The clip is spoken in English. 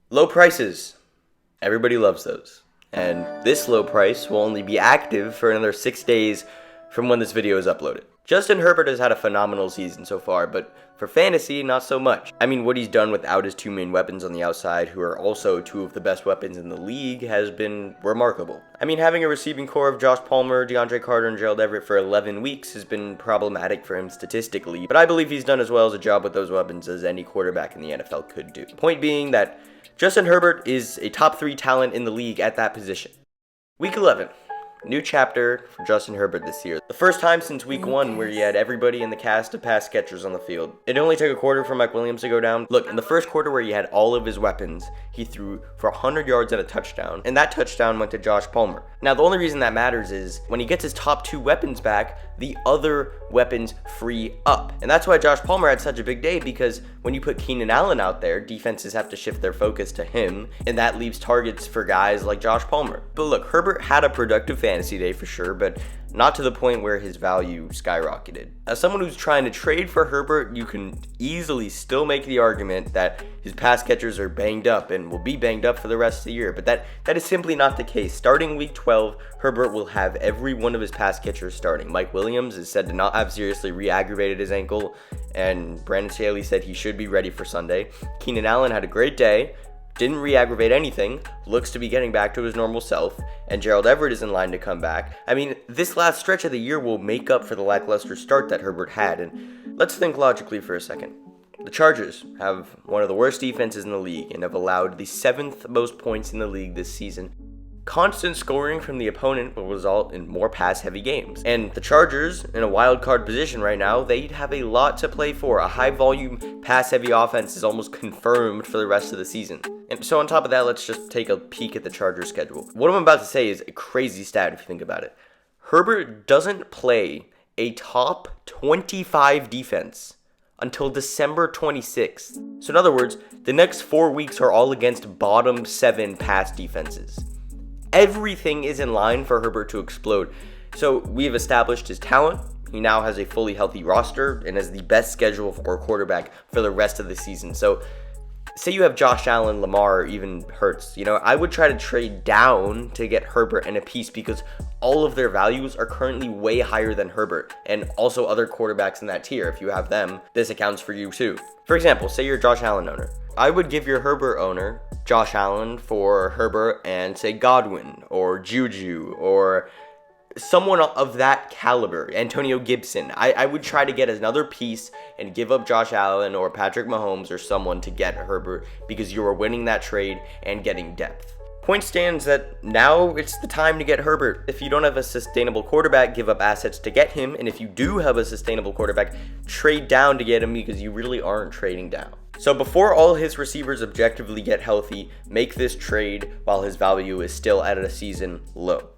Low prices. Everybody loves those. And this low price will only be active for another 6 days from when this video is uploaded. Justin Herbert has had a phenomenal season so far, but for fantasy, not so much. I mean, what he's done without his two main weapons on the outside, who are also two of the best weapons in the league, has been remarkable. I mean, having a receiving core of Josh Palmer, DeAndre Carter, and Gerald Everett for 11 weeks has been problematic for him statistically, but I believe he's done as well as a job with those weapons as any quarterback in the NFL could do. Point being that Justin Herbert is a top 3 talent in the league at that position. Week 11. New chapter for Justin Herbert this year. The first time since week 1 where he had everybody in the cast of pass catchers on the field. It only took a quarter for Mike Williams to go down. Look, in the first quarter where he had all of his weapons, he threw for 100 yards and a touchdown. And that touchdown went to Josh Palmer. Now, the only reason that matters is when he gets his top 2 weapons back, the other weapons free up. And that's why Josh Palmer had such a big day, because when you put Keenan Allen out there, defenses have to shift their focus to him, and that leaves targets for guys like Josh Palmer. But look, Herbert had a productive fantasy day for sure, but not to the point where his value skyrocketed. As someone who's trying to trade for Herbert, you can easily still make the argument that his pass catchers are banged up and will be banged up for the rest of the year, but that is simply not the case. Starting week 12, Herbert will have every one of his pass catchers starting. Mike Williams is said to not have seriously re-aggravated his ankle, and Brandon Staley said he should be ready for Sunday. Keenan Allen had a great day, didn't re-aggravate anything, looks to be getting back to his normal self, and Gerald Everett is in line to come back. I mean, this last stretch of the year will make up for the lackluster start that Herbert had, and let's think logically for a second. The Chargers have one of the worst defenses in the league and have allowed the 7th most points in the league this season. Constant scoring from the opponent will result in more pass-heavy games. And the Chargers, in a wild card position right now, they have a lot to play for. A high-volume, pass-heavy offense is almost confirmed for the rest of the season. And so on top of that, let's just take a peek at the Chargers schedule. What I'm about to say is a crazy stat if you think about it. Herbert doesn't play a top 25 defense until December 26th. So in other words, the next 4 weeks are all against bottom 7 pass defenses. Everything is in line for Herbert to explode. So we have established his talent. He now has a fully healthy roster and has the best schedule for a quarterback for the rest of the season. So say you have Josh Allen, Lamar, or even Hurts. I would try to trade down to get Herbert and a piece, because all of their values are currently way higher than Herbert, and also other quarterbacks in that tier. If you have them, this accounts for you too. For example, say you're a Josh Allen owner. I would give your Herbert owner Josh Allen for Herbert and say Godwin or Juju or someone of that caliber, Antonio Gibson. I would try to get another piece and give up Josh Allen or Patrick Mahomes or someone to get Herbert, because you are winning that trade and getting depth. Point stands that now it's the time to get Herbert. If you don't have a sustainable quarterback, give up assets to get him. And if you do have a sustainable quarterback, trade down to get him, because you really aren't trading down. So before all his receivers objectively get healthy, make this trade while his value is still at a season low.